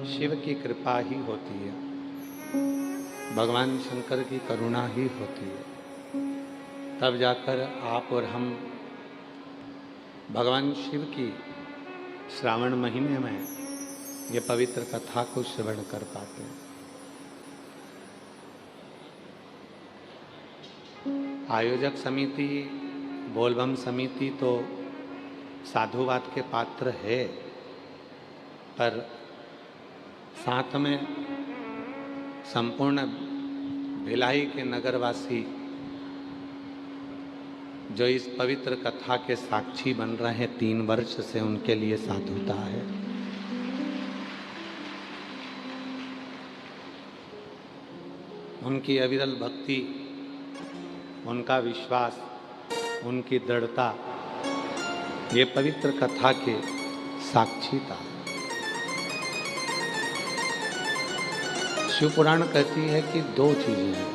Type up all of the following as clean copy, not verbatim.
शिव की कृपा ही होती है, भगवान शंकर की करुणा ही होती है, तब जाकर आप और हम भगवान शिव की श्रावण महीने में ये पवित्र कथा को श्रवण कर पाते हैं। आयोजक समिति, बोलबम समिति तो साधुवाद के पात्र है, पर साथ में संपूर्ण भिलाई के नगरवासी जो इस पवित्र कथा के साक्षी बन रहे हैं 3 वर्ष से, उनके लिए साधुता है। उनकी अविरल भक्ति, उनका विश्वास, उनकी दृढ़ता ये पवित्र कथा के साक्षी था। शिव पुराण कहती है कि 2 चीजें हैं,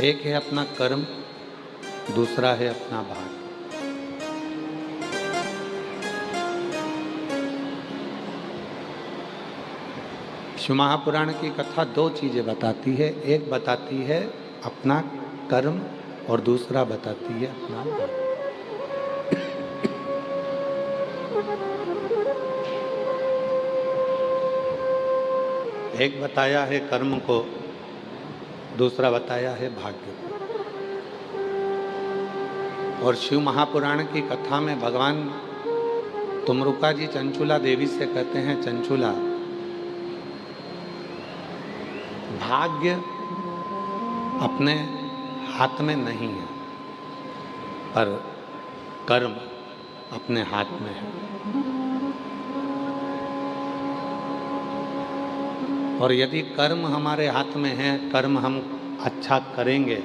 एक है अपना कर्म, दूसरा है अपना भाग्य। शिव महापुराण की कथा 2 चीजें बताती है, एक बताती है अपना कर्म और दूसरा बताती है अपना भाग्य। एक बताया है कर्म को, दूसरा बताया है भाग्य को। और शिव महापुराण की कथा में भगवान तुमरुका जी चंचुला देवी से कहते हैं, चंचुला, भाग्य अपने हाथ में नहीं है, पर कर्म अपने हाथ में है। और यदि कर्म हमारे हाथ में है, कर्म हम अच्छा करेंगे,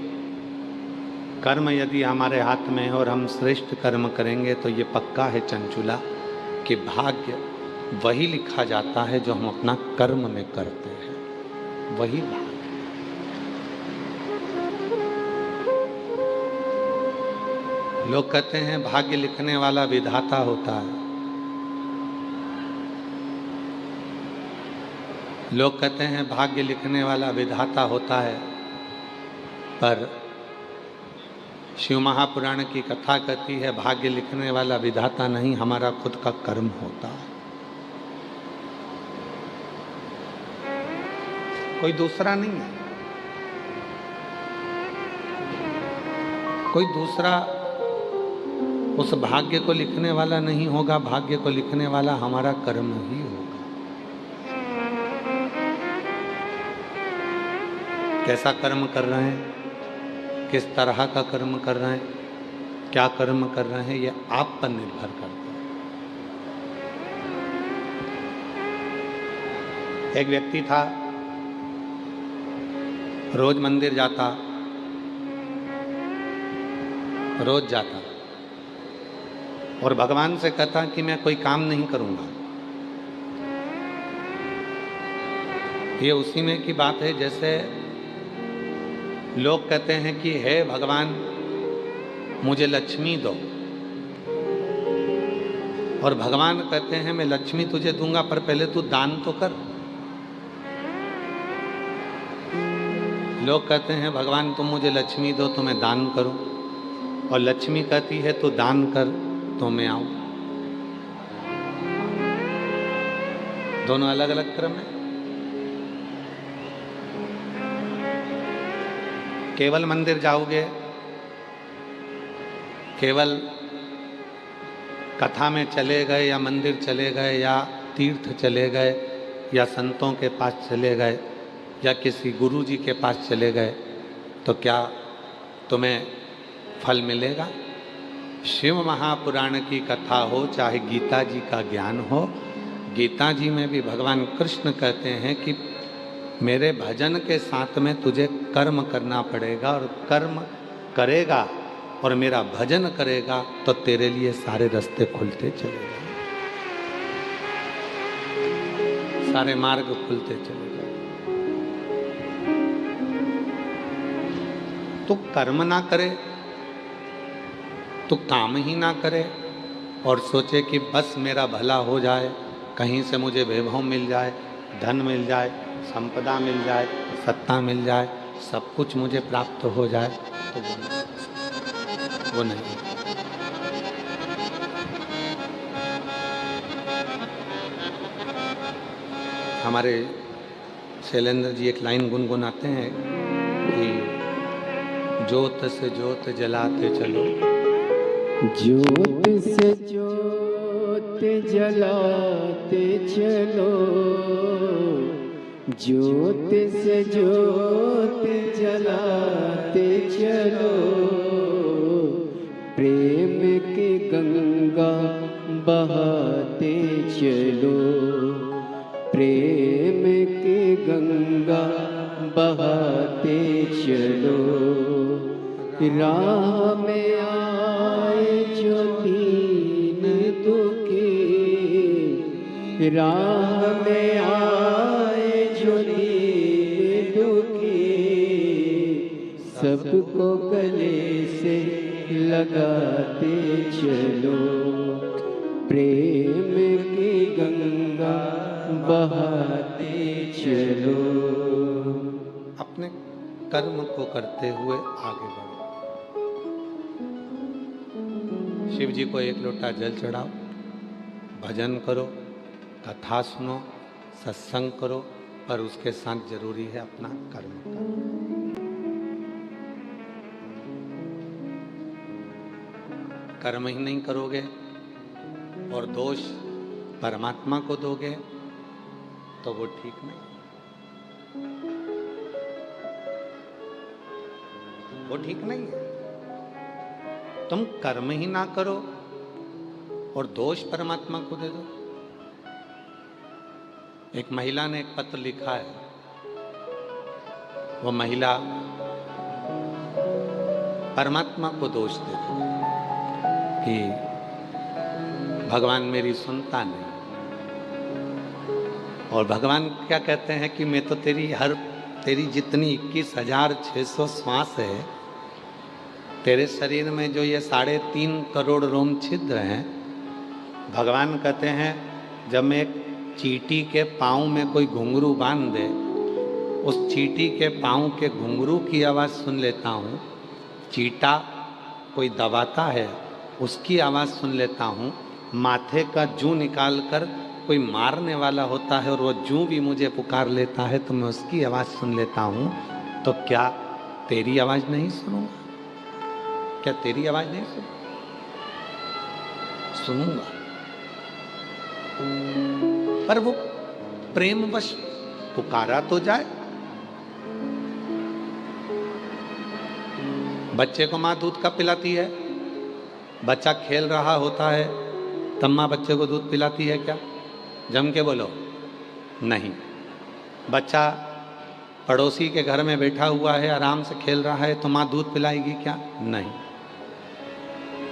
कर्म यदि हमारे हाथ में है और हम श्रेष्ठ कर्म करेंगे, तो ये पक्का है चंचुला कि भाग्य वही लिखा जाता है जो हम अपना कर्म में करते हैं, वही भाग्य। लोग कहते हैं भाग्य लिखने वाला विधाता होता है, लोग कहते हैं भाग्य लिखने वाला विधाता होता है, पर शिव महापुराण की कथा कहती है भाग्य लिखने वाला विधाता नहीं, हमारा खुद का कर्म होता है। कोई दूसरा नहीं है, कोई दूसरा उस भाग्य को लिखने वाला नहीं होगा। भाग्य को लिखने वाला हमारा कर्म ही होगा। कैसा कर्म कर रहे हैं, किस तरह का कर्म कर रहे हैं, क्या कर्म कर रहे हैं, ये आप पर निर्भर करता है। एक व्यक्ति था, रोज मंदिर जाता, रोज जाता और भगवान से कहता कि मैं कोई काम नहीं करूंगा। ये उसी में की बात है जैसे लोग कहते हैं कि हे भगवान मुझे लक्ष्मी दो, और भगवान कहते हैं मैं लक्ष्मी तुझे दूंगा, पर पहले तू दान तो कर। लोग कहते हैं भगवान तुम मुझे लक्ष्मी दो तो मैं दान करूं, और लक्ष्मी कहती है तू दान कर तो मैं आऊं। दोनों अलग अलग क्रम है। केवल मंदिर जाओगे, केवल कथा में चले गए या मंदिर चले गए या तीर्थ चले गए या संतों के पास चले गए या किसी गुरु जी के पास चले गए, तो क्या तुम्हें फल मिलेगा? शिव महापुराण की कथा हो, चाहे गीता जी का ज्ञान हो, गीता जी में भी भगवान कृष्ण कहते हैं कि मेरे भजन के साथ में तुझे कर्म करना पड़ेगा, और कर्म करेगा और मेरा भजन करेगा तो तेरे लिए सारे रास्ते खुलते चले जाए, सारे मार्ग खुलते चले जाए। तो कर्म ना करे, तो काम ही ना करे और सोचे कि बस मेरा भला हो जाए, कहीं से मुझे वैभव मिल जाए, धन मिल जाए, संपदा मिल जाए, सत्ता मिल जाए, सब कुछ मुझे प्राप्त हो जाए, तो वो नहीं। हमारे शैलेंद्र जी एक लाइन गुनगुनाते हैं कि ज्योत से ज्योत जलाते चलो, ज्योत से ज्योत जलाते चलो, ज्योत से ज्योत जलाते चलो, प्रेम की गंगा बहाते चलो, प्रेम की गंगा बहाते चलो, राह में आए जो दीन दुखी, राह में आए जो दीन दुखी, सबको गले से लगाते चलो, प्रेम की गंगा बहाते चलो। अपने कर्म को करते हुए आगे बढ़ो। शिव जी को एक लोटा जल चढ़ाओ, भजन करो, कथा सुनो, सत्संग करो, पर उसके साथ जरूरी है अपना कर्म करो। कर्म ही नहीं करोगे और दोष परमात्मा को दोगे तो वो ठीक नहीं, वो ठीक नहीं है। तुम कर्म ही ना करो और दोष परमात्मा को दे दो। एक महिला ने एक पत्र लिखा है, वो महिला परमात्मा को दोष दे दो कि भगवान मेरी सुनता नहीं, और भगवान क्या कहते हैं कि मैं तो तेरी जितनी 21,600 श्वास है, तेरे शरीर में जो ये 3.5 करोड़ रोम छिद्र हैं, भगवान कहते हैं जब मैं एक चींटी के पाँव में कोई घुंघरू बांध दे, उस चींटी के पाँव के घुंघरू की आवाज़ सुन लेता हूँ, चींटा कोई दबाता है उसकी आवाज़ सुन लेता हूँ, माथे का जूं निकाल कर कोई मारने वाला होता है और वो जूं भी मुझे पुकार लेता है तो मैं उसकी आवाज़ सुन लेता हूँ, तो क्या तेरी आवाज़ नहीं सुनूंगा? क्या तेरी आवाज़ नहीं सुनूंगा? पर वो प्रेमवश पुकारा तो जाए। बच्चे को माँ दूध कब पिलाती है? बच्चा खेल रहा होता है तब माँ बच्चे को दूध पिलाती है क्या? जम के बोलो, नहीं। बच्चा पड़ोसी के घर में बैठा हुआ है, आराम से खेल रहा है, तो माँ दूध पिलाएगी क्या? नहीं।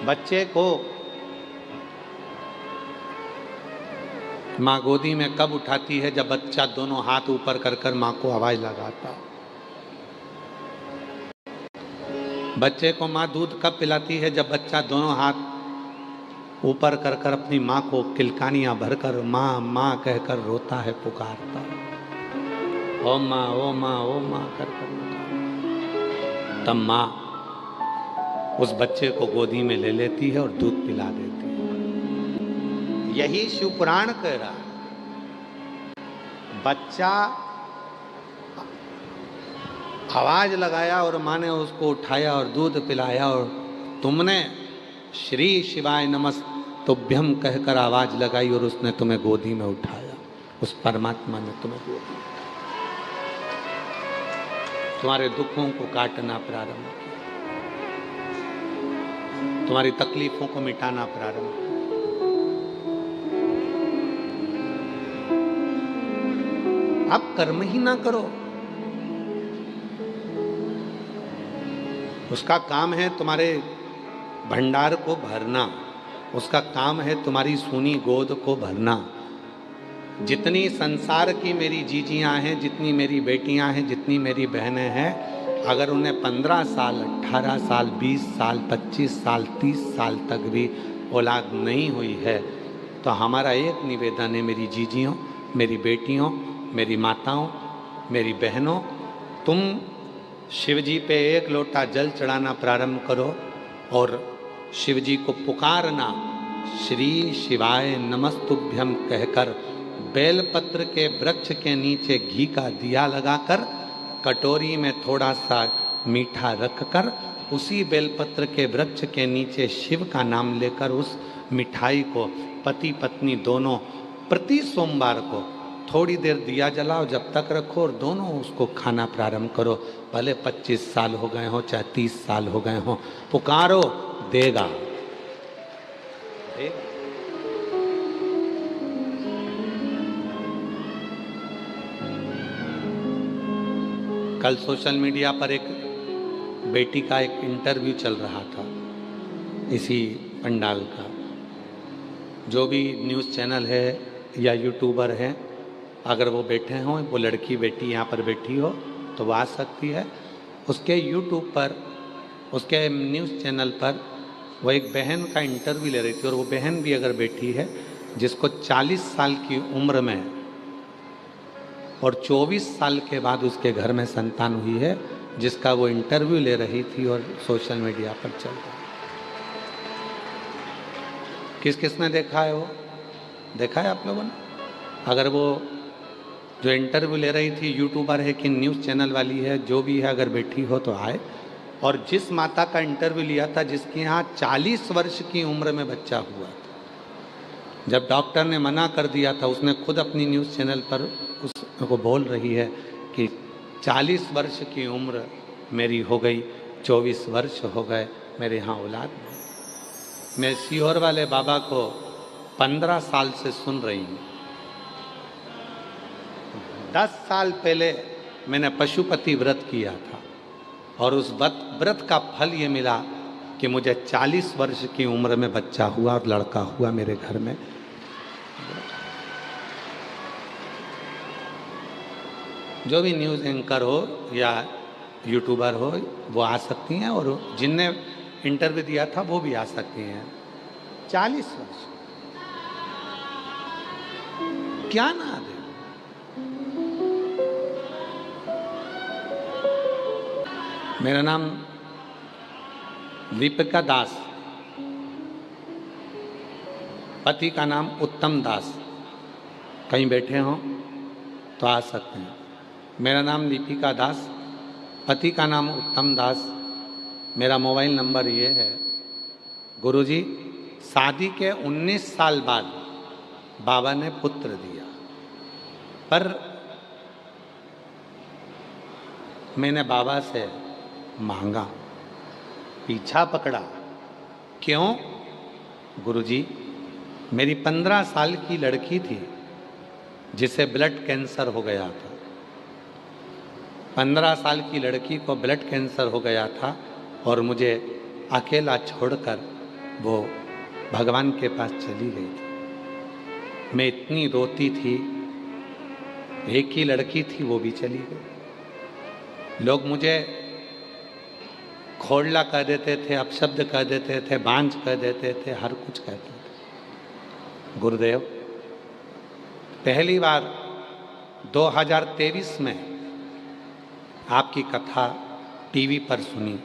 बच्चे को माँ गोदी में कब उठाती है? जब बच्चा दोनों हाथ ऊपर कर कर माँ को आवाज लगाता। बच्चे को माँ दूध कब पिलाती है? जब बच्चा दोनों हाथ ऊपर कर कर अपनी माँ को किलकानियां भरकर माँ माँ कहकर रोता है, पुकारता, ओ माँ ओ माँ ओ माँ कर कर। तब माँ उस बच्चे को गोदी में ले लेती है और दूध पिला देती है। यही शिव पुराण कह रहा है। बच्चा आवाज लगाया और माँ ने उसको उठाया और दूध पिलाया, और तुमने श्री शिवाय नमस्तुभ्यम कहकर आवाज लगाई और उसने तुम्हें गोदी में उठाया। उस परमात्मा ने तुम्हें गोदी में उठाया, तुम्हारे दुखों को काटना प्रारंभ किया, तुम्हारी तकलीफों को मिटाना प्रारंभ किया। आप कर्म ही ना करो, उसका काम है तुम्हारे भंडार को भरना, उसका काम है तुम्हारी सूनी गोद को भरना। जितनी संसार की मेरी जीजियां हैं, जितनी मेरी बेटियां हैं, जितनी मेरी बहनें हैं, अगर उन्हें 15 साल, 18 साल, 20 साल, 25 साल, 30 साल तक भी औलाद नहीं हुई है, तो हमारा एक निवेदन है मेरी जीजियों, मेरी बेटियों, मेरी माताओं, मेरी बहनों, तुम शिव जी पे एक लोटा जल चढ़ाना प्रारंभ करो और शिव जी को पुकारना, श्री शिवाय नमस्तुभ्यम कहकर बेलपत्र के वृक्ष के नीचे घी का दिया लगाकर कटोरी में थोड़ा सा मीठा रखकर उसी बेलपत्र के वृक्ष के नीचे शिव का नाम लेकर उस मिठाई को पति पत्नी दोनों प्रति सोमवार को थोड़ी देर दिया जलाओ, जब तक रखो और दोनों उसको खाना प्रारंभ करो। भले 25 साल हो गए हो चाहे 30 साल हो गए हो, पुकारो, देगा। कल सोशल मीडिया पर एक बेटी का एक इंटरव्यू चल रहा था इसी पंडाल का। जो भी न्यूज़ चैनल है या यूट्यूबर है, अगर वो बैठे हों, वो लड़की बेटी यहाँ पर बैठी हो तो वो आ सकती है। उसके यूट्यूब पर, उसके न्यूज़ चैनल पर वो एक बहन का इंटरव्यू ले रही थी और वो बहन भी अगर बैठी है जिसको 40 साल की उम्र में और 24 साल के बाद उसके घर में संतान हुई है, जिसका वो इंटरव्यू ले रही थी और सोशल मीडिया पर चल रहा है। किस किसने देखा है? वो देखा है आप लोगों ने? अगर वो जो इंटरव्यू ले रही थी यूट्यूबर है कि न्यूज़ चैनल वाली है, जो भी है, अगर बैठी हो तो आए। और जिस माता का इंटरव्यू लिया था जिसके यहाँ 40 वर्ष की उम्र में बच्चा हुआ था, जब डॉक्टर ने मना कर दिया था, उसने खुद अपनी न्यूज़ चैनल पर उसको बोल रही है कि 40 वर्ष की उम्र मेरी हो गई, 24 वर्ष हो गए, मेरे यहाँ औलाद नहीं। मैं सीहोर वाले बाबा को 15 साल से सुन रही हूँ। 10 साल पहले मैंने पशुपति व्रत किया था और उस व्रत का फल ये मिला कि मुझे 40 वर्ष की उम्र में बच्चा हुआ और लड़का हुआ मेरे घर में। जो भी न्यूज़ एंकर हो या यूट्यूबर हो वो आ सकती हैं और जिनने इंटरव्यू दिया था वो भी आ सकती हैं। 40 वर्ष क्या ना दे। मेरा नाम दीपिका दास, पति का नाम उत्तम दास। कहीं बैठे हों तो आ सकते हैं। मेरा नाम दीपिका दास, पति का नाम उत्तम दास। मेरा मोबाइल नंबर ये है। गुरुजी, शादी के 19 साल बाद बाबा ने पुत्र दिया, पर मैंने बाबा से मांगा, पीछा पकड़ा। क्यों? गुरुजी, मेरी 15 साल की लड़की थी जिसे ब्लड कैंसर हो गया था। 15 साल की लड़की को ब्लड कैंसर हो गया था और मुझे अकेला छोड़कर वो भगवान के पास चली गई थी। मैं इतनी रोती थी, एक ही लड़की थी वो भी चली गई। लोग मुझे खोड़ला कह देते थे, अपशब्द कह देते थे, बांझ कह देते थे, हर कुछ कहते थे। गुरुदेव, पहली बार 2023 में आपकी कथा टीवी पर सुनी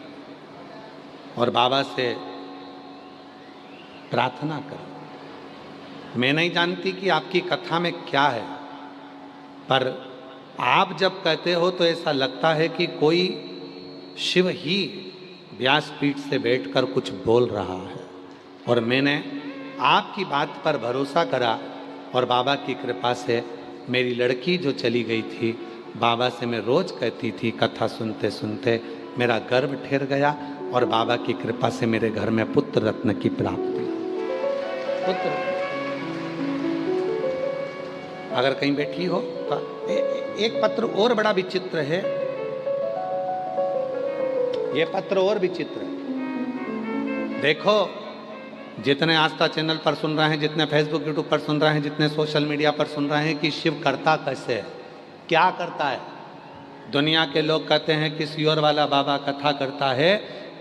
और बाबा से प्रार्थना करी। मैं नहीं जानती कि आपकी कथा में क्या है, पर आप जब कहते हो तो ऐसा लगता है कि कोई शिव ही व्यासपीठ से बैठकर कुछ बोल रहा है। और मैंने आपकी बात पर भरोसा करा और बाबा की कृपा से मेरी लड़की जो चली गई थी, बाबा से मैं रोज़ कहती थी, कथा सुनते सुनते मेरा गर्भ ठहर गया और बाबा की कृपा से मेरे घर में पुत्र रत्न की प्राप्ति। पुत्र अगर कहीं बैठी हो तो एक पत्र और बड़ा विचित्र है। ये पत्र और विचित्र है। देखो, जितने आस्था चैनल पर सुन रहे हैं, जितने फेसबुक यूट्यूब पर सुन रहे हैं, जितने सोशल मीडिया पर सुन रहे हैं कि शिव करता कैसे है, क्या करता है। दुनिया के लोग कहते हैं कि सीहोर वाला बाबा कथा करता है,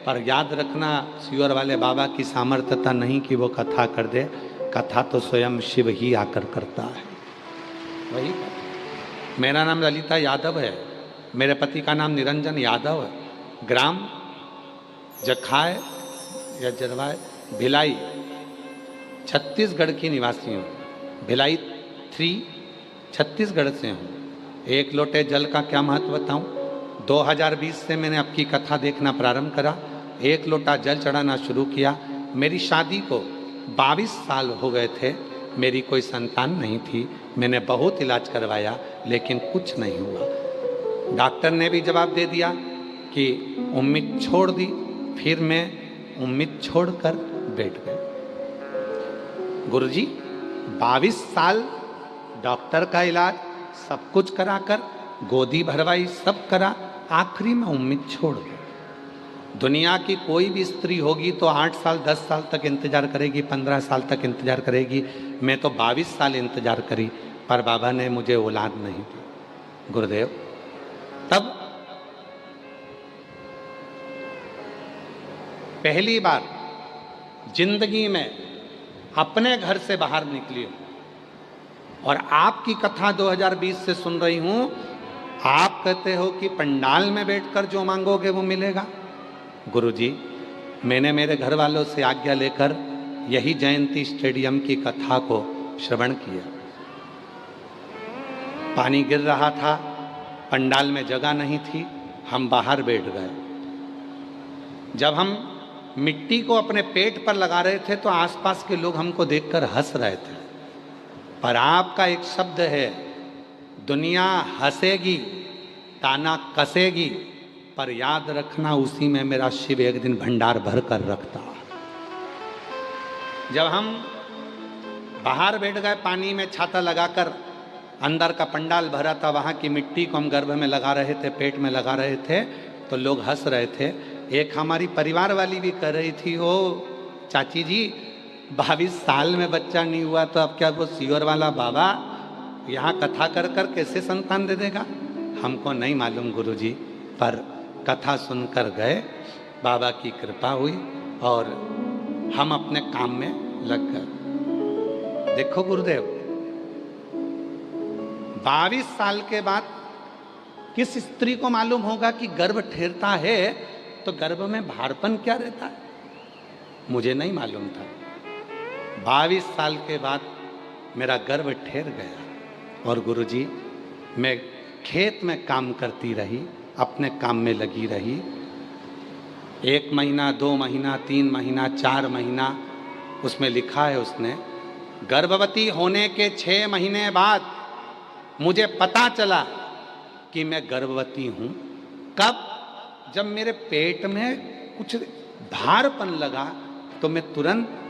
पर याद रखना, सीहोर वाले बाबा की सामर्थ्यता नहीं कि वो कथा कर दे। कथा तो स्वयं शिव ही आकर करता है। वही मेरा नाम ललिता यादव है, मेरे पति का नाम निरंजन यादव है, ग्राम जखाय या जरवाय भिलाई छत्तीसगढ़ की निवासी हूँ। भिलाई 3 छत्तीसगढ़ से हूँ। एक लोटे जल का क्या महत्व बताऊँ? 2020 से मैंने आपकी कथा देखना प्रारंभ करा, एक लोटा जल चढ़ाना शुरू किया। मेरी शादी को 22 साल हो गए थे, मेरी कोई संतान नहीं थी। मैंने बहुत इलाज करवाया लेकिन कुछ नहीं हुआ। डॉक्टर ने भी जवाब दे दिया कि उम्मीद छोड़ दी। फिर मैं उम्मीद छोड़कर बैठ गया। गुरुजी 22 साल डॉक्टर का इलाज सब कुछ कराकर, गोदी भरवाई, सब करा, आखिरी में उम्मीद छोड़ गया। दुनिया की कोई भी स्त्री होगी तो 8 साल 10 साल तक इंतजार करेगी, 15 साल तक इंतजार करेगी। मैं तो 22 साल इंतजार करी, पर बाबा ने मुझे औलाद नहीं दी। गुरुदेव तब पहली बार जिंदगी में अपने घर से बाहर निकली हूं और आपकी कथा 2020 से सुन रही हूं। आप कहते हो कि पंडाल में बैठकर जो मांगोगे वो मिलेगा। गुरुजी मैंने मेरे घर वालों से आज्ञा लेकर यही जयंती स्टेडियम की कथा को श्रवण किया। पानी गिर रहा था, पंडाल में जगह नहीं थी, हम बाहर बैठ गए। जब हम मिट्टी को अपने पेट पर लगा रहे थे तो आसपास के लोग हमको देखकर हंस रहे थे। पर आपका एक शब्द है, दुनिया हंसेगी, ताना कसेगी, पर याद रखना उसी में मेरा शिव एक दिन भंडार भर कर रखता। जब हम बाहर बैठ गए पानी में छाता लगाकर, अंदर का पंडाल भरा था, वहाँ की मिट्टी को हम गर्भ में लगा रहे थे, पेट में लगा रहे थे, तो लोग हंस रहे थे। एक हमारी परिवार वाली भी कह रही थी, ओ चाची जी 22 साल में बच्चा नहीं हुआ तो अब क्या वो सीवर वाला बाबा यहाँ कथा कर कर कैसे संतान दे देगा? हमको नहीं मालूम गुरुजी, पर कथा सुनकर गए, बाबा की कृपा हुई और हम अपने काम में लग गए। देखो गुरुदेव 22 साल के बाद किस स्त्री को मालूम होगा कि गर्भ ठहरता है तो गर्भ में भारपन क्या रहता है? मुझे नहीं मालूम था। 22 साल के बाद मेरा गर्भ ठहर गया और गुरुजी मैं खेत में काम करती रही, अपने काम में लगी रही। 1 महीना 2 महीना 3 महीना 4 महीना उसमें लिखा है उसने, गर्भवती होने के 6 महीने बाद मुझे पता चला कि मैं गर्भवती हूँ। कब? जब मेरे पेट में कुछ भारपन लगा तो मैं तुरंत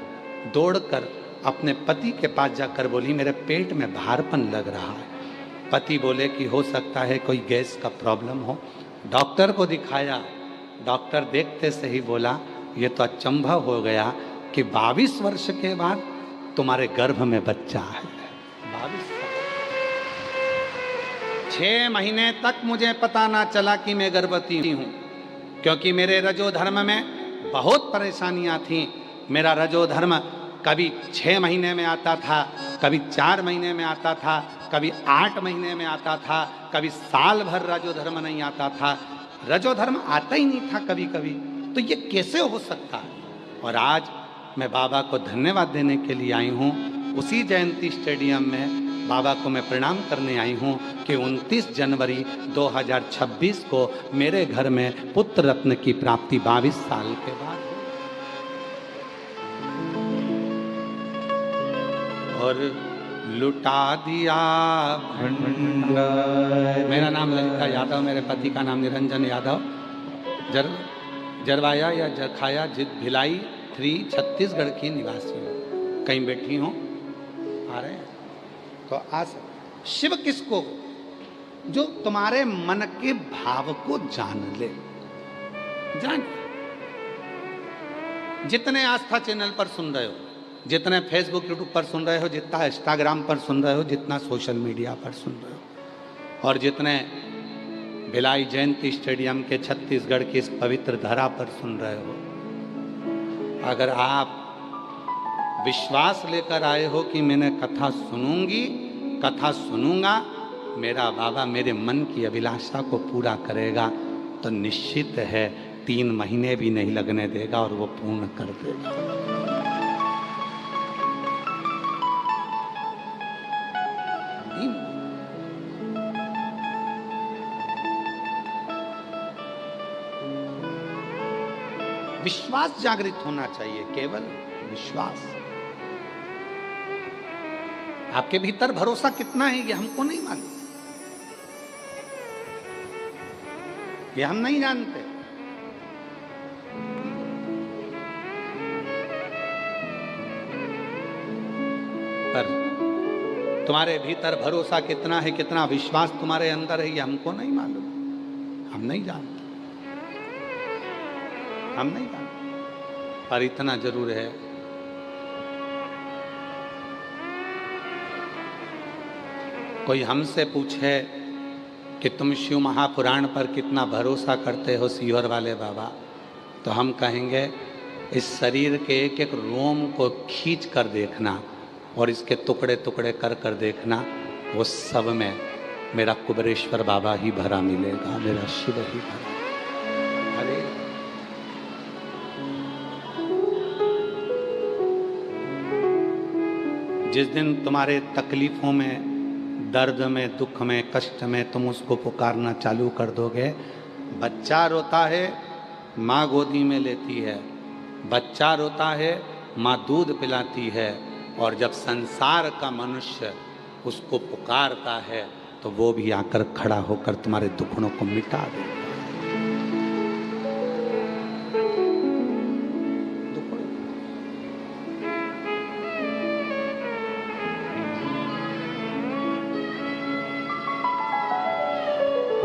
दौड़कर अपने पति के पास जाकर बोली, मेरे पेट में भारपन लग रहा है। पति बोले कि हो सकता है कोई गैस का प्रॉब्लम हो। डॉक्टर को दिखाया, डॉक्टर देखते से ही बोला, ये तो अचंभा हो गया कि 22 वर्ष के बाद तुम्हारे गर्भ में बच्चा है। 22 6 महीने तक मुझे पता ना चला कि मैं गर्भवती हूँ, क्योंकि मेरे रजोधर्म में बहुत परेशानियाँ थीं। मेरा रजोधर्म कभी 6 महीने में आता था, कभी 4 महीने में आता था, कभी 8 महीने में आता था, कभी साल भर रजोधर्म नहीं आता था। रजोधर्म आता ही नहीं था कभी कभी। तो ये कैसे हो सकता है? और आज मैं बाबा को धन्यवाद देने के लिए आई हूँ। उसी जयंती स्टेडियम में बाबा को मैं प्रणाम करने आई हूँ कि 29 जनवरी 2026 को मेरे घर में पुत्र रत्न की प्राप्ति 22 साल के बाद। और लुटा दिया भंडार। मेरा नाम ललिता यादव, मेरे पति का नाम निरंजन यादव। जरवाया या जरखाया भिलाई 3 छत्तीसगढ़ की निवासी हूँ। कहीं बैठी हूँ, आ रहे हैं तो आज शिव किसको? जो तुम्हारे मन के भाव को जान ले। जान जितने आस्था चैनल पर सुन रहे हो, जितने फेसबुक यूट्यूब पर सुन रहे हो, जितना इंस्टाग्राम पर सुन रहे हो, जितना सोशल मीडिया पर सुन रहे हो, और जितने भिलाई जयंती स्टेडियम के छत्तीसगढ़ की इस पवित्र धरा पर सुन रहे हो, अगर आप विश्वास लेकर आए हो कि मैंने कथा सुनूंगी, कथा सुनूंगा, मेरा बाबा मेरे मन की अभिलाषा को पूरा करेगा, तो निश्चित है 3 महीने भी नहीं लगने देगा और वो पूर्ण कर देगा। विश्वास जागृत होना चाहिए, केवल विश्वास। आपके भीतर भरोसा कितना है ये हमको नहीं मालूम, ये हम नहीं जानते। पर तुम्हारे भीतर भरोसा कितना है, कितना विश्वास तुम्हारे अंदर है, ये हमको नहीं मालूम, हम नहीं जानते, हम नहीं जानते। पर इतना जरूर है, कोई हमसे पूछे कि तुम शिव महापुराण पर कितना भरोसा करते हो सीवर वाले बाबा, तो हम कहेंगे इस शरीर के एक एक रोम को खींच कर देखना और इसके टुकड़े टुकड़े कर कर देखना, वो सब में मेरा कुबेरेश्वर बाबा ही भरा मिलेगा, मेरा शिव ही भरा। अरे जिस दिन तुम्हारे तकलीफों में, दर्द में, दुख में, कष्ट में तुम उसको पुकारना चालू कर दोगे, बच्चा रोता है माँ गोदी में लेती है, बच्चा रोता है माँ दूध पिलाती है, और जब संसार का मनुष्य उसको पुकारता है तो वो भी आकर खड़ा होकर तुम्हारे दुखड़ों को मिटा देगा।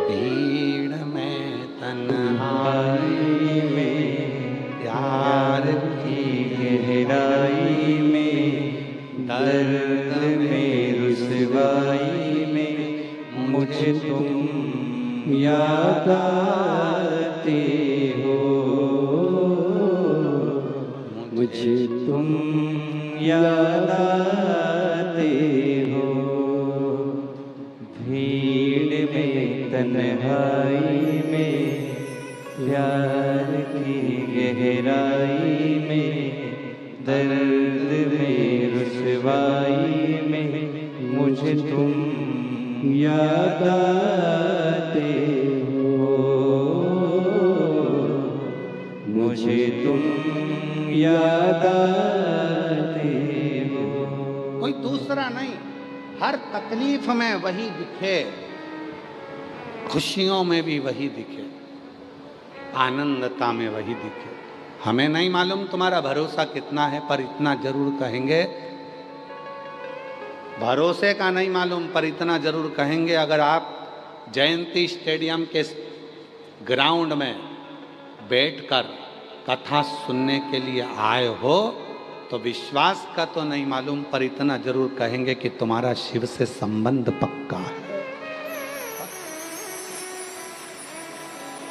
भीड़ में तन्हाई में प्यार की गहराई में, दर्द में रुसवाई में मुझे तुम याद आते हो, मुझे तुम याद आते हो। भीड़ में तन्हाई में प्यार की गहराई में, दर्द में रुसवाई में मुझे तुम याद आते हो, मुझे तुम याद आते हो। कोई दूसरा नहीं, हर तकलीफ में वही दिखे, खुशियों में भी वही दिखे, आनंदता में वही दिखे। हमें नहीं मालूम तुम्हारा भरोसा कितना है, पर इतना जरूर कहेंगे, भरोसे का नहीं मालूम पर इतना जरूर कहेंगे, अगर आप जयंती स्टेडियम के ग्राउंड में बैठकर कथा सुनने के लिए आए हो, तो विश्वास का तो नहीं मालूम पर इतना जरूर कहेंगे कि तुम्हारा शिव से संबंध पक्का है,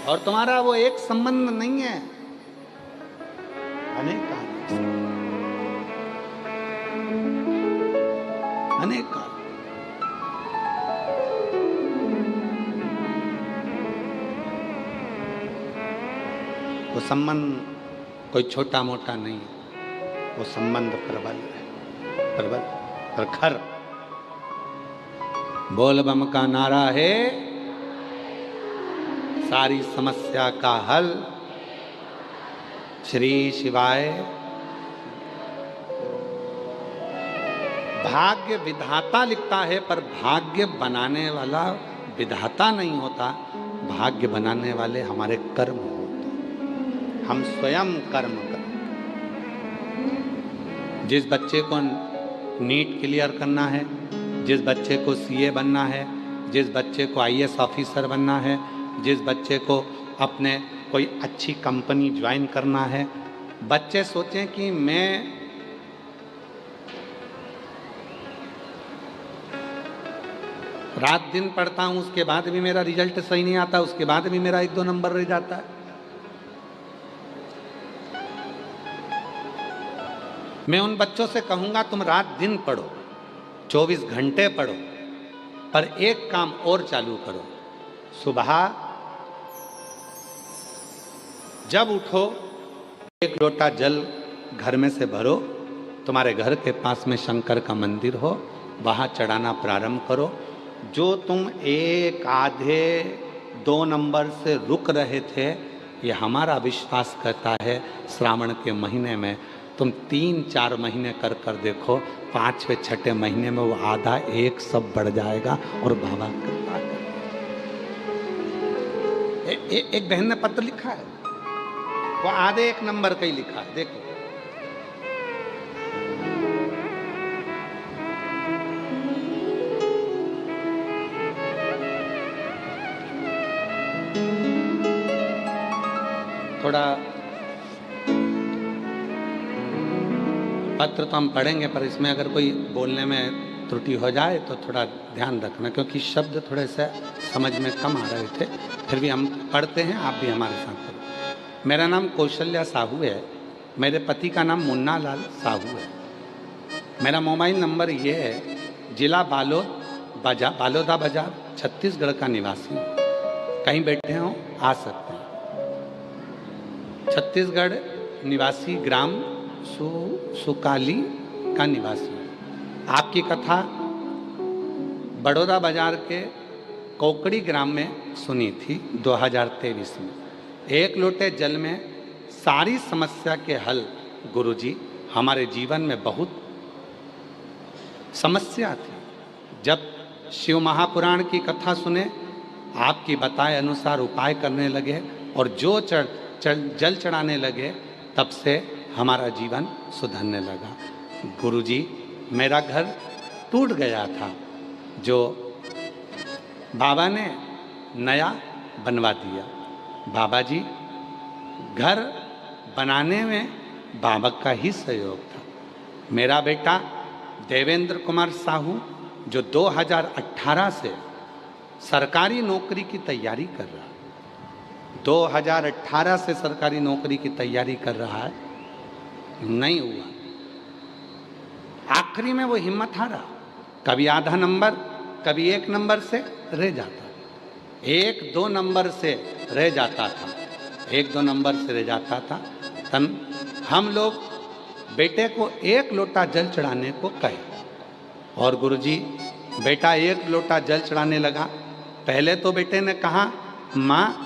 और तुम्हारा वो एक संबंध नहीं है, अनेक अनेक। वो संबंध कोई छोटा मोटा नहीं है, वो संबंध प्रबल है, प्रबल प्रखर। बोल बम का नारा है सारी समस्या का हल, श्री शिवाय। भाग्य विधाता लिखता है, पर भाग्य बनाने वाला विधाता नहीं होता, भाग्य बनाने वाले हमारे कर्म होते, हम स्वयं कर्म करते। जिस बच्चे को नीट क्लियर करना है, जिस बच्चे को सीए बनना है, जिस बच्चे को आईएएस ऑफिसर बनना है, जिस बच्चे को अपने कोई अच्छी कंपनी ज्वाइन करना है, बच्चे सोचें कि मैं रात दिन पढ़ता हूँ, उसके बाद भी मेरा रिजल्ट सही नहीं आता, उसके बाद भी मेरा 1-2 नंबर रह जाता है। मैं उन बच्चों से कहूँगा तुम रात दिन पढ़ो, 24 घंटे पढ़ो, पर एक काम और चालू करो। सुबह जब उठो, एक लोटा जल घर में से भरो, तुम्हारे घर के पास में शंकर का मंदिर हो, वहाँ चढ़ाना प्रारंभ करो। जो तुम एक आधे 2 नंबर से रुक रहे थे, ये हमारा विश्वास कहता है श्रावण के महीने में तुम 3-4 महीने कर कर देखो, 5वें 6ठे महीने में वो आधा 1 सब बढ़ जाएगा और बाबा कृपा कर। एक बहन ने पत्र लिखा है, वो आधे 1 नंबर का ही लिखा है, देखो। थोड़ा पत्र तो हम पढ़ेंगे, पर इसमें अगर कोई बोलने में त्रुटि हो जाए तो थोड़ा ध्यान रखना, क्योंकि शब्द थोड़े से समझ में कम आ रहे थे। फिर भी हम पढ़ते हैं, आप भी हमारे साथ पढ़ो। मेरा नाम कौशल्या साहू है, मेरे पति का नाम मुन्ना लाल साहू है। मेरा मोबाइल नंबर ये है, जिला बालोदा बाजार, छत्तीसगढ़ का निवासी हूँ। कहीं बैठे हों आ सकते हैं। छत्तीसगढ़ निवासी, ग्राम सुकाली का निवासी। आपकी कथा बड़ौदा बाजार के कोकड़ी ग्राम में सुनी थी 2023 में। 1 लोटे जल में सारी समस्या के हल। गुरुजी, हमारे जीवन में बहुत समस्या थी। जब शिव महापुराण की कथा सुने, आपकी बताए अनुसार उपाय करने लगे और जो जल चढ़ाने लगे, तब से हमारा जीवन सुधरने लगा। गुरुजी, मेरा घर टूट गया था, जो बाबा ने नया बनवा दिया। बाबा जी, घर बनाने में बाबा का ही सहयोग था। मेरा बेटा देवेंद्र कुमार साहू, जो 2018 से सरकारी नौकरी की तैयारी कर रहा है, 2018 से सरकारी नौकरी की तैयारी कर रहा है, नहीं हुआ। आखिरी में वो हिम्मत हारा, कभी आधा नंबर, कभी 1 नंबर से रह जाता, 1-2 नंबर से रह जाता था, 1-2 नंबर से रह जाता था। तब हम लोग बेटे को 1 लोटा जल चढ़ाने को कहे, और गुरुजी, बेटा 1 लोटा जल चढ़ाने लगा। पहले तो बेटे ने कहा, माँ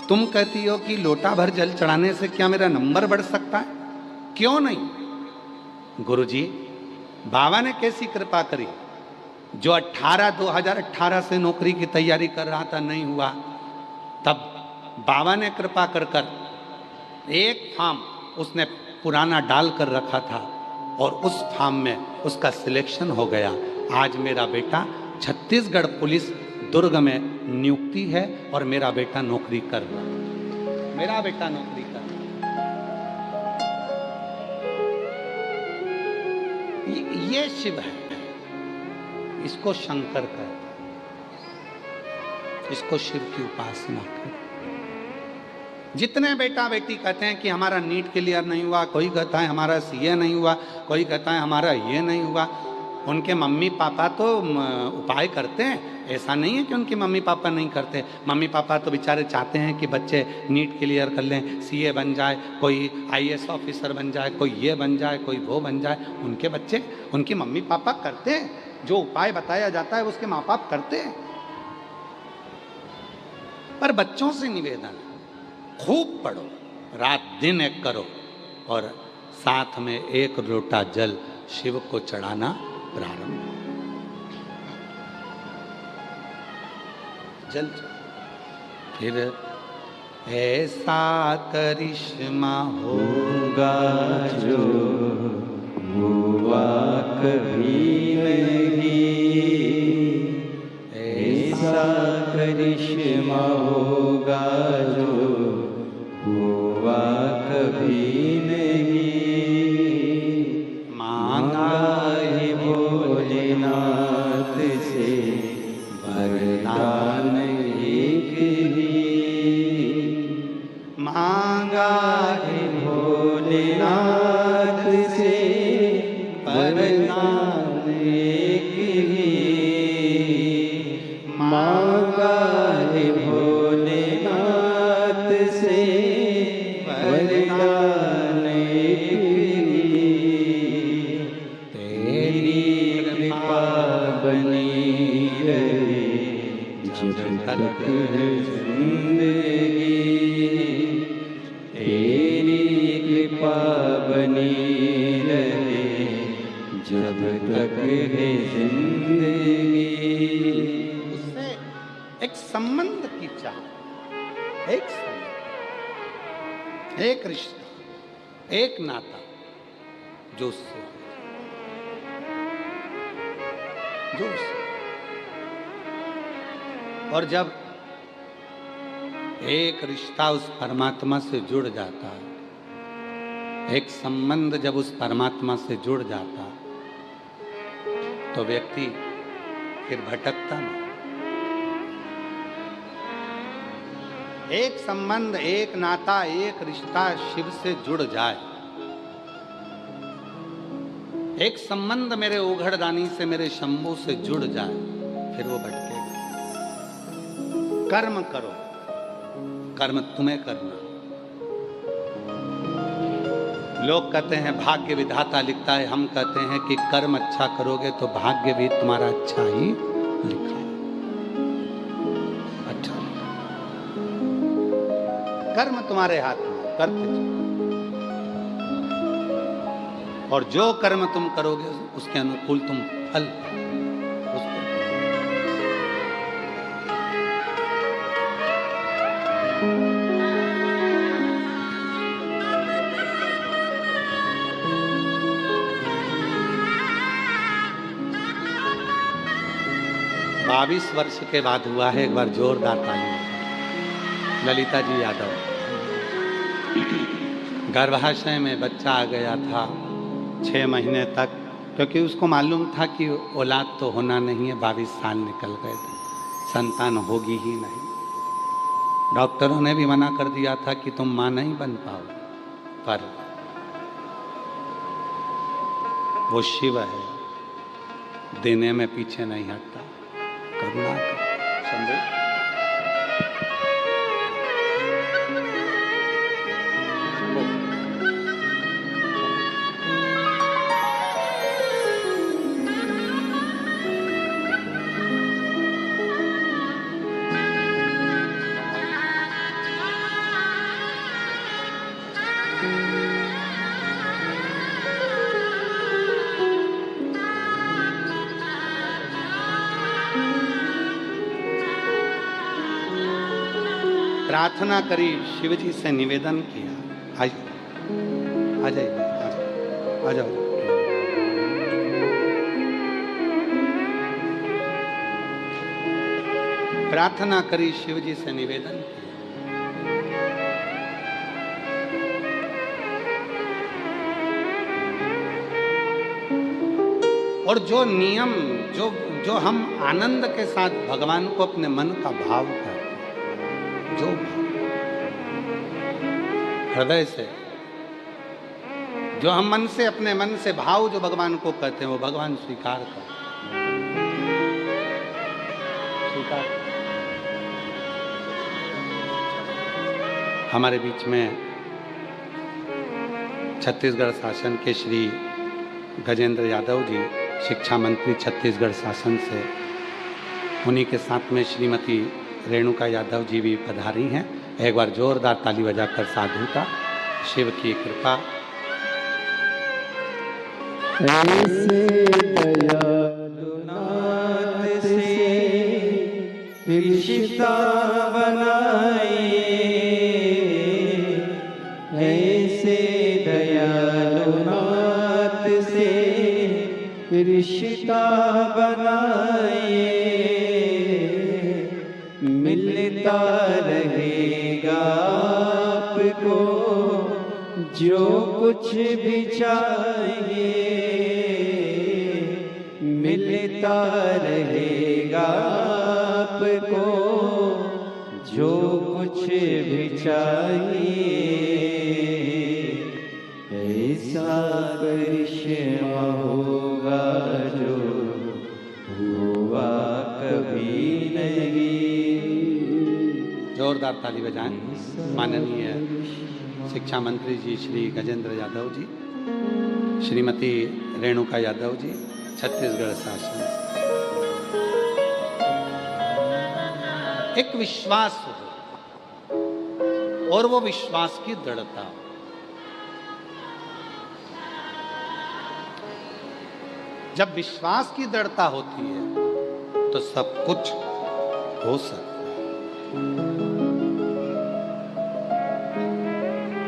तुम कहती हो कि लोटा भर जल चढ़ाने से क्या मेरा नंबर बढ़ सकता है? क्यों नहीं? गुरुजी, बाबा ने कैसी कृपा करी? जो 2018 से नौकरी की तैयारी कर रहा था, नहीं हुआ, तब बाबा ने कृपा कर कर एक फार्म उसने पुराना डाल कर रखा था, और उस फार्म में उसका सिलेक्शन हो गया। आज मेरा बेटा छत्तीसगढ़ पुलिस दुर्ग में नियुक्ति है, और मेरा बेटा नौकरी कर रहा है। मेरा बेटा नौकरी कर रहा है। ये शिव है, इसको शंकर कहते हैं, इसको शिव की उपासना करते। जितने बेटा बेटी कहते हैं कि हमारा नीट क्लियर नहीं हुआ, कोई कहता है हमारा सीए नहीं हुआ, कोई कहता है हमारा ये नहीं हुआ, उनके मम्मी पापा तो उपाय करते हैं। ऐसा नहीं है कि उनके मम्मी पापा नहीं करते। मम्मी पापा तो बेचारे चाहते हैं कि बच्चे नीट क्लियर कर लें, सीए बन जाए, कोई आईएएस ऑफिसर बन जाए, कोई ये बन जाए, कोई वो बन जाए। उनके बच्चे, उनके मम्मी पापा करते हैं, जो उपाय बताया जाता है उसके माँ बाप करते हैं। पर बच्चों से निवेदन, खूब पढ़ो, रात दिन एक करो, और साथ में 1 लोटा जल शिव को चढ़ाना प्रारंभ। जल फिर ऐसा करिश्मा होगा जो हुआ कभी नहीं, ऐसा करिश्मा होगा जो हुआ कभी नहीं। मांगा है भोलेनाथ से वरदान एक ही, मांगा है भोलेनाथ से गाहे भोलेनाथ से वरदान एक ही। तेरी कृपा बनी रहे जब तक है जिंदगी। तेरी कृपा बनी रहे जब तक है जिंदगी। उससे एक संबंध की चाह, एक संबंध, एक रिश्ता, एक नाता जो उससे और जब एक रिश्ता उस परमात्मा से जुड़ जाता है, एक संबंध जब उस परमात्मा से जुड़ जाता तो व्यक्ति फिर भटकता नहीं। एक संबंध, एक नाता, एक रिश्ता शिव से जुड़ जाए, एक संबंध मेरे ओघड़दानी से, मेरे शंभू से जुड़ जाए, फिर वो भटकेगा। कर्म करो, कर्म तुम्हें करना। लोग कहते हैं भाग्य विधाता लिखता है, हम कहते हैं कि कर्म अच्छा करोगे तो भाग्य भी तुम्हारा अच्छा ही लिखा है। अच्छा कर्म तुम्हारे हाथ में, करते चलो। और जो कर्म तुम करोगे उसके अनुकूल तुम फल उसको। 22 वर्ष के बाद हुआ है, एक बार जोरदार ताली। ललिता जी यादव, गर्भाशय में बच्चा आ गया था 6 महीने तक, क्योंकि उसको मालूम था कि औलाद तो होना नहीं है। 22 साल निकल गए थे, संतान होगी ही नहीं। डॉक्टरों ने भी मना कर दिया था कि तुम मां नहीं बन पाओ, पर वो शिव है, देने में पीछे नहीं हटता। करुणा कर समझो। प्रार्थना करी, शिव जी से निवेदन किया। आ जाइए, आ जाओ। प्रार्थना करी, शिव जी से निवेदन किया। और जो नियम, जो हम आनंद के साथ भगवान को अपने मन का भाव करते, जो हृदय से, जो हम मन से, अपने मन से भाव जो भगवान को कहते हैं, वो भगवान स्वीकार कर। हमारे बीच में छत्तीसगढ़ शासन के श्री गजेंद्र यादव जी, शिक्षा मंत्री छत्तीसगढ़ शासन से, उन्हीं के साथ में श्रीमती रेणुका यादव जी भी पधारी हैं। एक बार जोरदार ताली बजाकर साधुता। शिव की कृपा। ऐसे दयालुनाथ से रिश्ता बनाए, ऐसे दयालुनाथ से रिश्ता बनाए, मिलता रहेगा आपको जो कुछ भी चाहिए, मिलता रहेगा आपको जो कुछ भी चाहिए। ऐसा करिश्मा होगा जो हुआ कभी नहीं। जोरदार ताली बजाएं। माननीय शिक्षा मंत्री जी श्री गजेंद्र यादव जी, श्रीमती रेणुका यादव जी, छत्तीसगढ़ शासन। एक विश्वास हो और वो विश्वास की दृढ़ता हो। जब विश्वास की दृढ़ता होती है तो सब कुछ हो सकता है,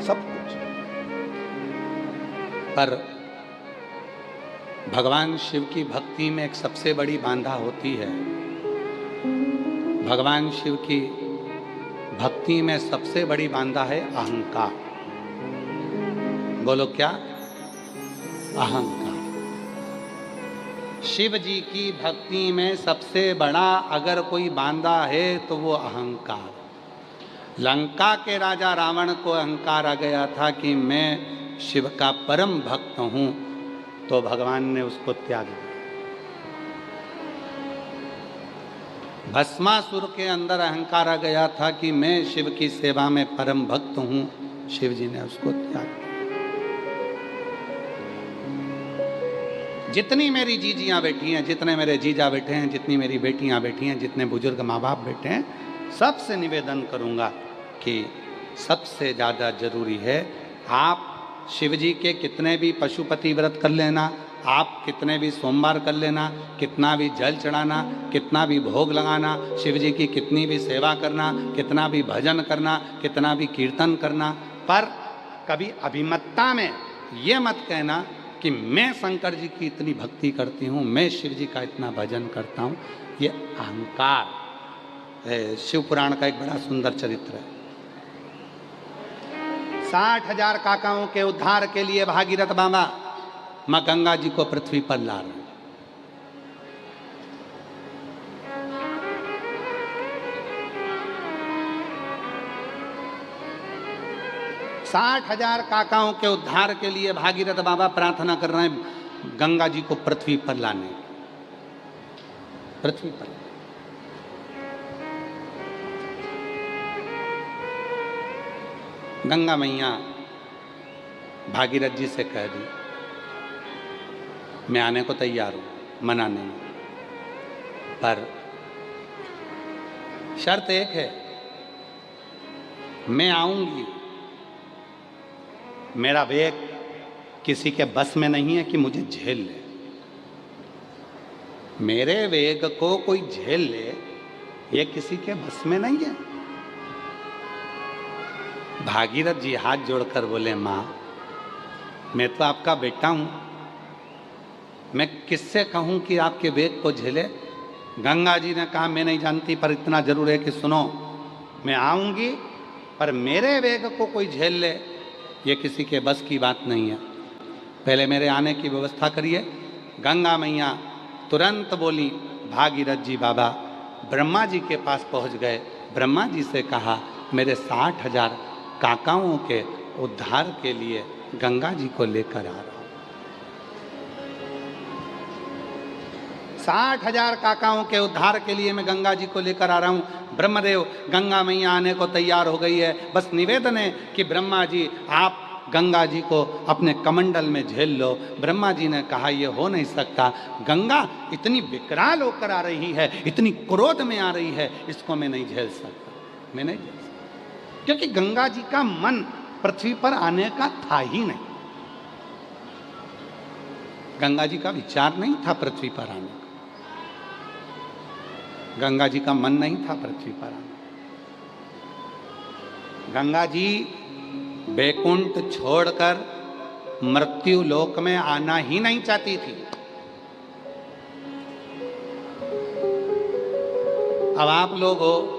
सब कुछ। पर भगवान शिव की भक्ति में एक सबसे बड़ी बाधा होती है। भगवान शिव की भक्ति में सबसे बड़ी बाधा है अहंकार। बोलो क्या? अहंकार। शिव जी की भक्ति में सबसे बड़ा अगर कोई बांधा है तो वो अहंकार। लंका के राजा रावण को अहंकार आ गया था कि मैं शिव का परम भक्त हूं, तो भगवान ने उसको त्याग दिया। भस्मासुर के अंदर अहंकार आ गया था कि मैं शिव की सेवा में परम भक्त हूं, शिव जी ने उसको त्याग दिया। जितनी मेरी जीजियाँ बैठी हैं, जितने मेरे जीजा बैठे हैं, जितनी मेरी बेटियाँ बैठी हैं, जितने बुजुर्ग माँ बाप बैठे हैं, सबसे निवेदन करूँगा कि सबसे ज़्यादा जरूरी है आप शिव जी के कितने भी पशुपति व्रत कर लेना, आप कितने भी सोमवार कर लेना, कितना भी जल चढ़ाना, कितना भी भोग लगाना, शिव जी की कितनी भी सेवा करना, कितना भी भजन करना, कितना भी कीर्तन करना, पर कभी अभिमतता में ये मत कहना कि मैं शंकर जी की इतनी भक्ति करती हूँ, मैं शिव जी का इतना भजन करता हूँ। ये अहंकार। शिव पुराण का एक बड़ा सुंदर चरित्र है। 60,000 काकाओं के उद्धार के लिए भागीरथ बाबा माँ गंगा जी को पृथ्वी पर ला रहे हैं। साठ 60,000 काकाओं के उद्धार के लिए भागीरथ बाबा प्रार्थना कर रहे हैं गंगा जी को पृथ्वी पर लाने, पृथ्वी पर। गंगा मैया भागीरथ जी से कह दी मैं आने को तैयार हूं, मना नहीं, पर शर्त एक है, मैं आऊंगी, मेरा वेग किसी के बस में नहीं है कि मुझे झेल ले। मेरे वेग को कोई झेल ले ये किसी के बस में नहीं है। भागीरथ जी हाथ जोड़कर बोले माँ मैं तो आपका बेटा हूं, मैं किससे कहूं कि आपके वेग को झेले। गंगा जी ने कहा मैं नहीं जानती, पर इतना जरूर है कि सुनो, मैं आऊंगी पर मेरे वेग को कोई झेल ले ये किसी के बस की बात नहीं है, पहले मेरे आने की व्यवस्था करिए। गंगा मैया तुरंत बोली, भागीरथ जी बाबा ब्रह्मा जी के पास पहुंच गए, ब्रह्मा जी से कहा मेरे 60,000 काकाओं के उद्धार के लिए गंगा जी को लेकर आ रहा हूं। 60,000 काकाओं के उद्धार के लिए मैं गंगा जी को लेकर आ रहा हूं। ब्रह्मदेव, गंगा मैया आने को तैयार हो गई है, बस निवेदन है कि ब्रह्मा जी आप गंगा जी को अपने कमंडल में झेल लो। ब्रह्मा जी ने कहा यह हो नहीं सकता, गंगा इतनी विकराल होकर आ रही है, इतनी क्रोध में आ रही है, इसको मैं नहीं झेल सकता, मैं नहीं झेल सकता, क्योंकि गंगा जी का मन पृथ्वी पर आने का था ही नहीं। गंगा जी का विचार नहीं था पृथ्वी पर आने का, गंगा जी का मन नहीं था पृथ्वी पर आने। गंगा जी बैकुंठ छोड़कर मृत्यु लोक में आना ही नहीं चाहती थी। अब आप लोग हो,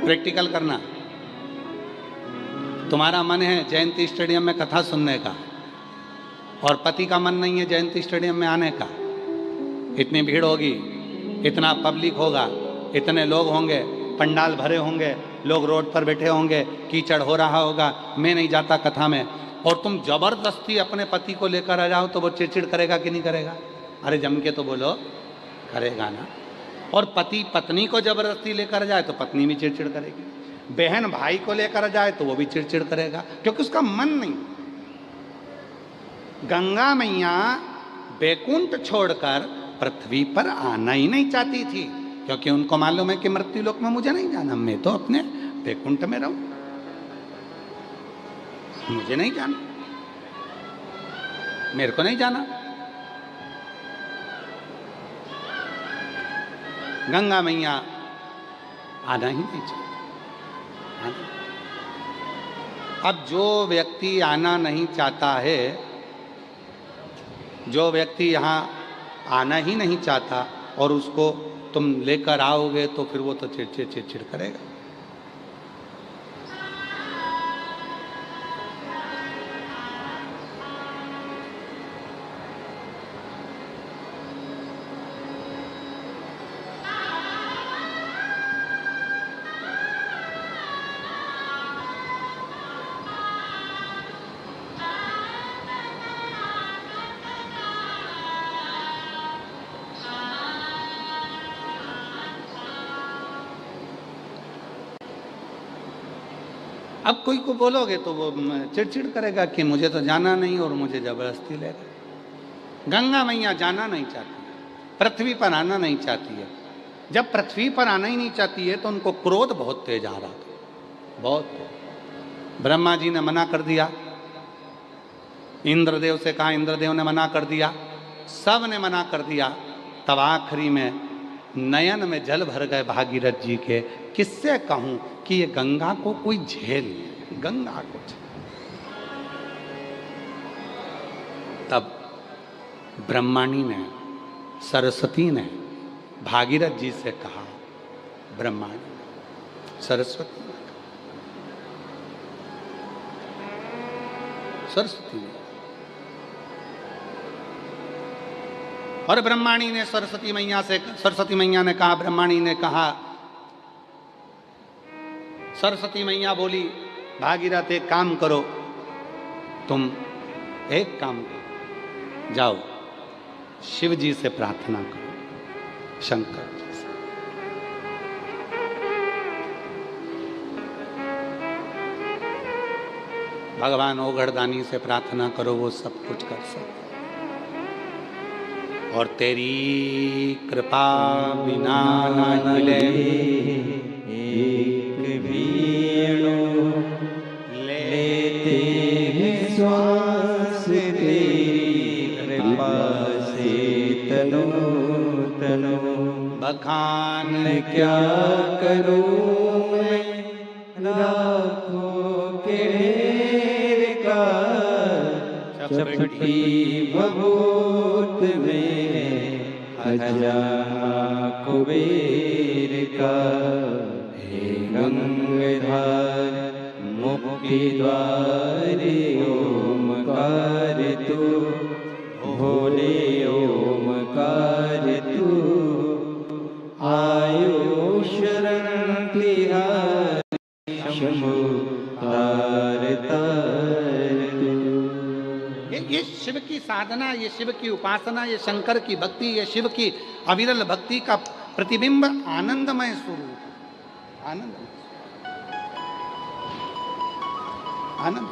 प्रैक्टिकल करना, तुम्हारा मन है जयंती स्टेडियम में कथा सुनने का और पति का मन नहीं है जयंती स्टेडियम में आने का। इतनी भीड़ होगी, इतना पब्लिक होगा, इतने लोग होंगे, पंडाल भरे होंगे, लोग रोड पर बैठे होंगे, कीचड़ हो रहा होगा, मैं नहीं जाता कथा में, और तुम जबरदस्ती अपने पति को लेकर आ जाओ तो वो चिड़चिड़ करेगा कि नहीं करेगा? अरे जम के तो बोलो, करेगा ना। और पति पत्नी को जबरदस्ती लेकर जाए तो पत्नी भी चिड़चिड़ करेगी, बहन भाई को लेकर जाए तो वो भी चिड़चिड़ करेगा, क्योंकि उसका मन नहीं। गंगा मैया बैकुंठ छोड़कर पृथ्वी पर आना ही नहीं चाहती थी, क्योंकि उनको मालूम है कि मृत्यु लोक में मुझे नहीं जाना, मैं तो अपने बैकुंठ में रहूं, मुझे नहीं जाना, मेरे को नहीं जाना। गंगा मैया आना ही नहीं चाहती। अब जो व्यक्ति आना नहीं चाहता है, जो व्यक्ति यहाँ आना ही नहीं चाहता और उसको तुम लेकर आओगे तो फिर वो तो चिड़चिड़ करेगा। अब कोई को बोलोगे तो वो चिड़चिड़ करेगा कि मुझे तो जाना नहीं और मुझे जबरदस्ती ले रहे। गंगा मैया जाना नहीं चाहती, पृथ्वी पर आना नहीं चाहती है। जब पृथ्वी पर आना ही नहीं चाहती है तो उनको क्रोध बहुत तेज आ रहा था, बहुत। ब्रह्मा जी ने मना कर दिया, इंद्रदेव से कहा, इंद्रदेव ने मना कर दिया, सब ने मना कर दिया। तब आखिरी में नयन में जल भर गए भागीरथ जी के। किससे कहूं कि ये गंगा को कोई झेल, गंगा को झेल। तब ब्रह्माणी ने, सरस्वती ने भागीरथ जी से कहा, ब्रह्माणी सरस्वती ने कहा, सरस्वती ने, और ब्रह्माणी ने सरस्वती मैया से, सरस्वती मैया ने कहा, ब्रह्माणी ने कहा, सरस्वती मैया बोली, भागीरथ एक काम करो, तुम एक काम करो, जाओ शिव जी से प्रार्थना करो, शंकर जी से। भगवान ओघड़दानी से प्रार्थना करो, वो सब कुछ कर सकते। और तेरी कृपा बिना न मिले एक भी लेते हैं श्वास, तेरी कृपा से तनो तनो। बखान क्या करूं मैं लाखों के ढेर का, चपटी भभूत में खजाना कुबेर का। हे गंगाधर मुक्ति द्वारे ओमकार तू, भोले ओमकार तू। आयो शरण तिहारी शंभु तार तार तू। ये शिव की साधना, ये शिव की उपासना, ये शंकर की भक्ति, ये शिव की अविरल भक्ति का प्रतिबिंब आनंदमय स्वरूप, आनंद आनंद।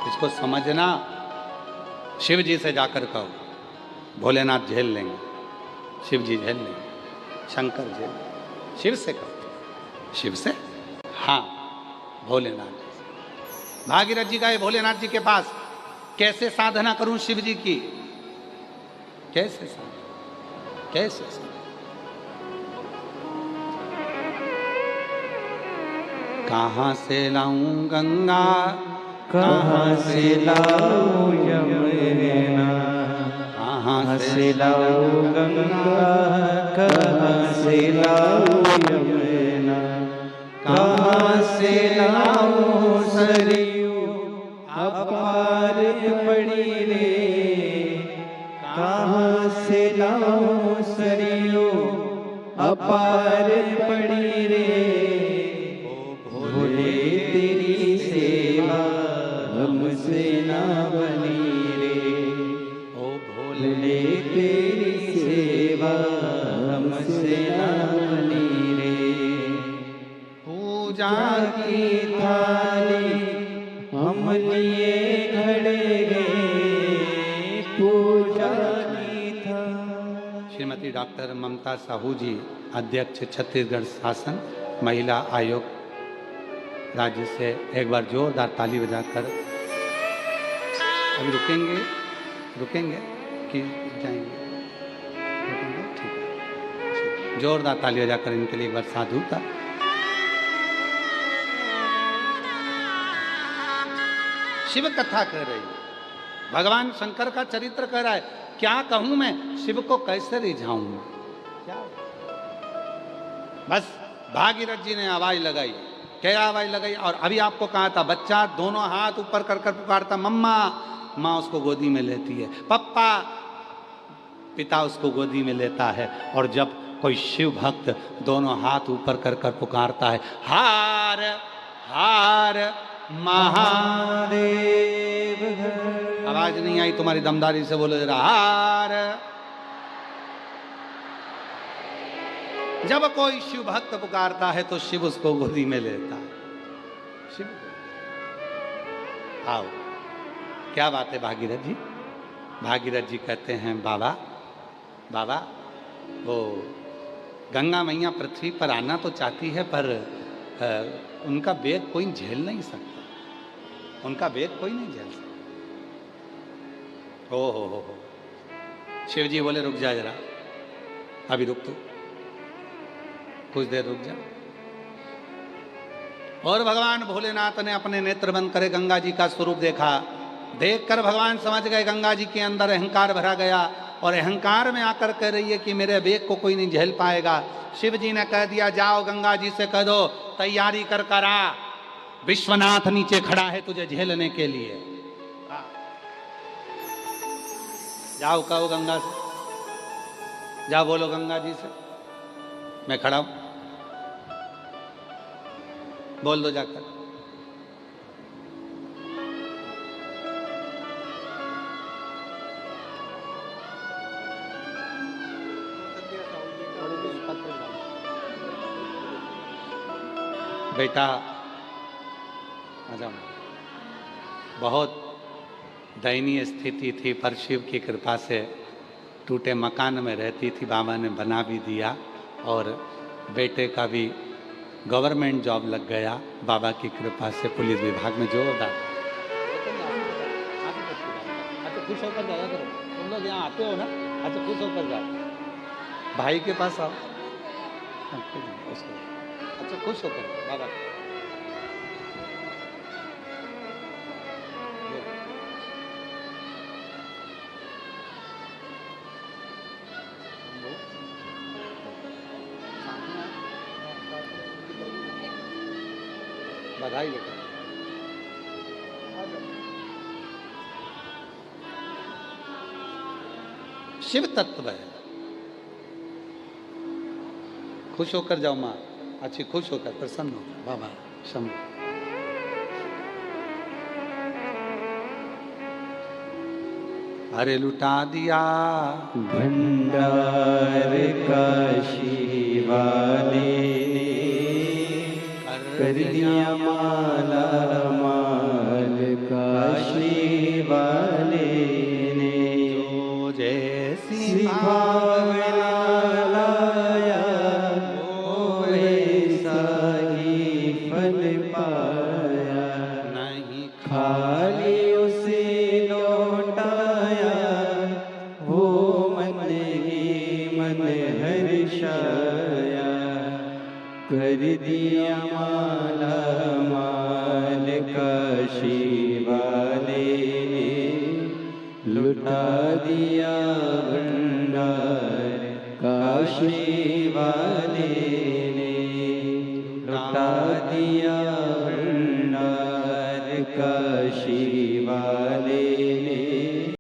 इसको समझना। शिव जी से जाकर कहो, भोलेनाथ झेल लेंगे, शिव जी झेल लेंगे, शंकर झेल, शिव से कहो, शिव से, हाँ भोलेनाथ। भागीरथ जी गए भोलेनाथ जी के पास, कैसे साधना करूं शिव जी की, कैसे साधना, कैसे साधना? कहाँ से लाऊं गंगा, कहाँ से लाऊं यमुना, कहाँ से लाऊं गंगा, कहाँ से लाऊं यमुना, कहाँ से लाऊं सरयू अपार पड़ी रे। कहाँ से लाऊं सरयू अपार पड़ी रे। भोले तेरी सेवा हमसे ना बनी रे। ओ भोले तेरी सेवा श्रीमती डॉक्टर ममता साहू जी, अध्यक्ष छत्तीसगढ़ शासन महिला आयोग राज्य से एक बार जोरदार ताली बजाकर, अभी रुकेंगे कि जाएंगे? रुकेंगे, ठीक है। जोरदार ताली बजाकर इनके लिए एक बार साधुता। शिव कथा कह रही है, भगवान शंकर का चरित्र कह रहा है। क्या कहूं मैं, शिव को कैसे रिझाऊं मैं? क्या? बस भागीरथ जी ने आवाज लगाई। क्या आवाज लगाई? और अभी आपको कहा था, बच्चा दोनों हाथ ऊपर कर कर पुकारता मम्मा, माँ उसको गोदी में लेती है, पप्पा, पिता उसको गोदी में लेता है। और जब कोई शिव भक्त दोनों हाथ ऊपर कर कर पुकारता है, हार हार महादेव, आवाज नहीं आई तुम्हारी दमदारी से बोलो जरा, हार। जब कोई शिव भक्त पुकारता है तो शिव उसको गोदी में लेता है। शिव, आओ, क्या बात है भागीरथ जी? भागीरथ जी कहते हैं, बाबा बाबा, वो गंगा मैया पृथ्वी पर आना तो चाहती है, पर उनका वेग कोई झेल नहीं सकता, उनका वेग कोई नहीं झेल सकता। हो। शिव जी बोले, रुक जा जरा, अभी रुक, तू कुछ देर रुक जा। और भगवान भोलेनाथ ने अपने नेत्र बंद करे गंगा जी का स्वरूप देखा। देखकर भगवान समझ गए गंगा जी के अंदर अहंकार भरा गया, और अहंकार में आकर कह रही है कि मेरे वेग को कोई नहीं झेल पाएगा। शिव जी ने कह दिया, जाओ गंगा जी से कह दो तैयारी कर कर आ, विश्वनाथ नीचे खड़ा है तुझे झेलने के लिए। जाओ कहो गंगा से, जाओ बोलो गंगा जी से मैं खड़ा हूं, बोल दो जाकर। बेटा आजा, बहुत दयनीय स्थिति थी, पर शिव की कृपा से टूटे मकान में रहती थी, बाबा ने बना भी दिया, और बेटे का भी गवर्नमेंट जॉब लग गया बाबा की कृपा से, पुलिस विभाग में जोरदार। अच्छा खुश होकर जाया करो, तुम लोग यहाँ आते हो ना, अच्छा खुश होकर जाओ, भाई के पास आओ, उसको अच्छा खुश होकर बाबा। बधाई लेकर शिव तत्व है, खुश होकर जाओ माँ, अच्छी खुश होकर प्रसन्न होकर बाबा शंभु। अरे लुटा दिया भंडार काशी वाले कर दिया माला माल काशी वाले ने, जो जैसी भावना लाया वो ऐसा ही फल पाया, नहीं खाली उसे लौटाया वो मन ही मन हर्षाया, कर दिया माला माल काशी वाले ने, लुटा दिया भंडार काशी वाले ने, लुटा दिया भंडार काशी